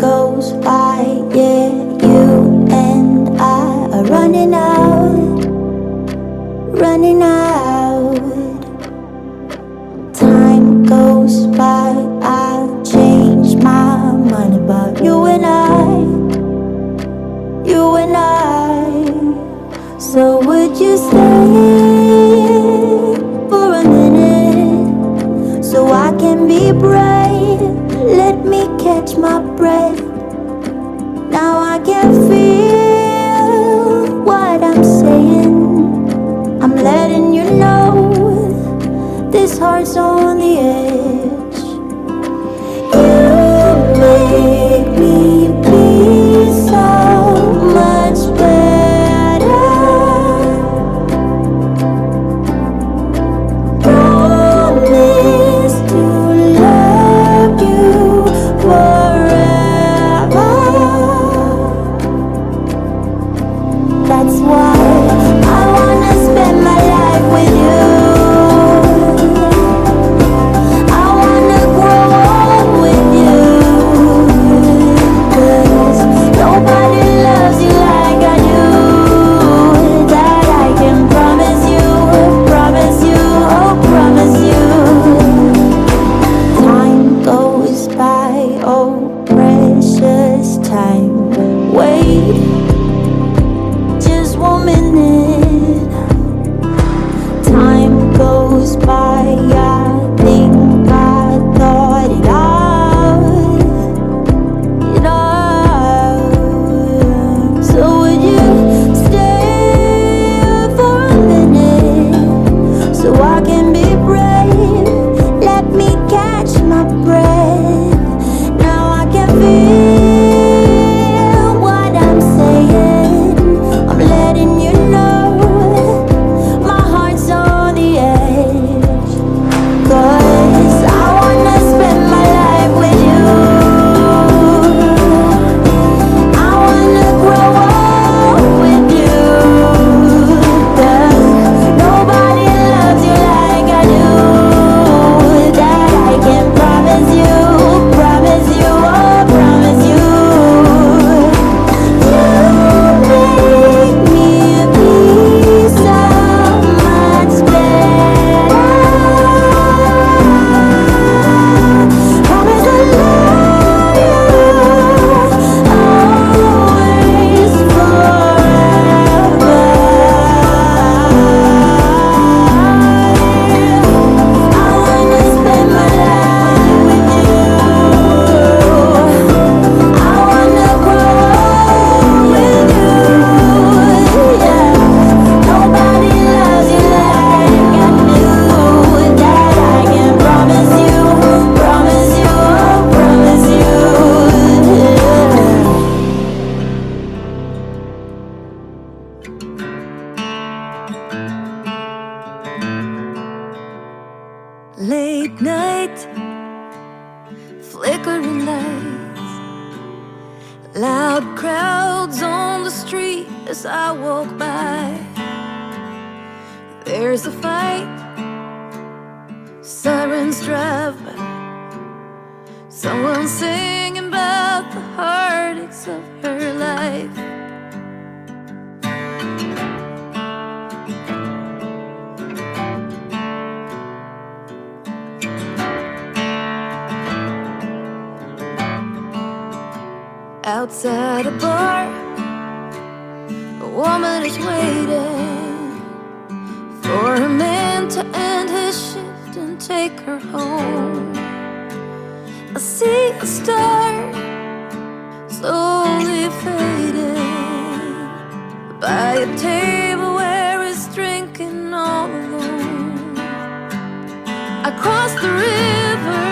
goes by, yeah, you and I are running out, running out. Time goes by, I've changed my mind about you and I, you and I. So would you stay for a minute so I can be brave? Let me catch my breath. Now I can feel what I'm saying. I'm letting you know this heart's on the edge. You make me feel so much better. Promise to love you forever. That's why I wanna spend my life with you. I wanna grow up with you, 'cause nobody loves you like I do. That I can promise you, oh promise you. Time goes by, oh precious time. Wait just 1 minute. Time goes by, I think I thought it out, it out. So would you stay for a minute so I can be brave? Let me catch my breath. Now I can feel what I'm saying. I'm letting you know my heart's on the edge. 'Cause I wanna spend my life with you. I wanna grow up with you. 'Cause nobody loves you like I do. That I can promise you, oh promise you. You make me feel so much better. Promise I'll love you always forever. I wanna spend my life with you. I wanna grow up with you, yeah. Nobody loves you like I do. That I can promise you, oh promise you. Late night, flickering lights, loud crowds on the street as I walk by. There's a fight, sirens drive by, someone singing about the heartaches of her life. Outside a bar, a woman is waiting for a man to end his shift and take her home. I see a star slowly fading by a table where he's drinking all alone. I cross the river,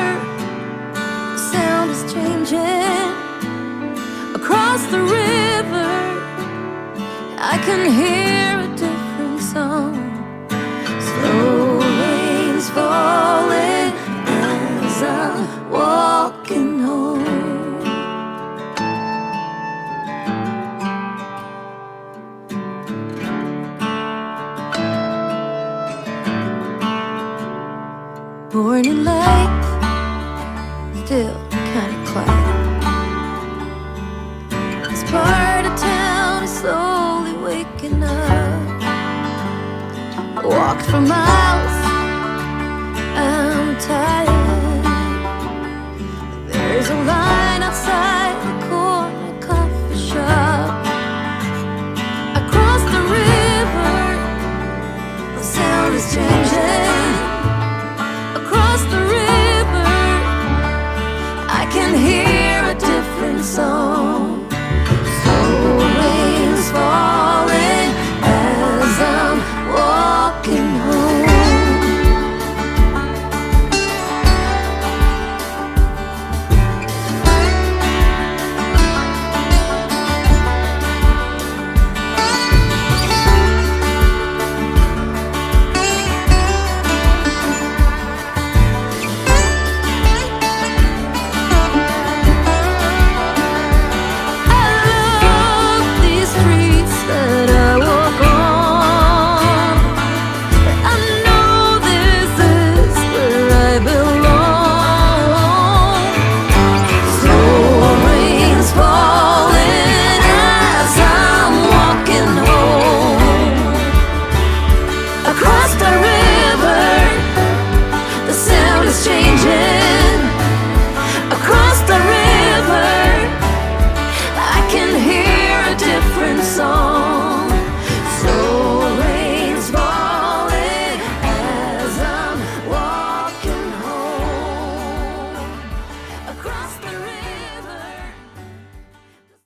the sound is changing. Across the river, I can hear a different song. Slow rains falling as I'm walking home. Morning light, still kinda quiet. part of town is slowly waking up. Walked for miles, I'm tired. There's a line outside the corner coffee shop. Across the river, the sound is changing.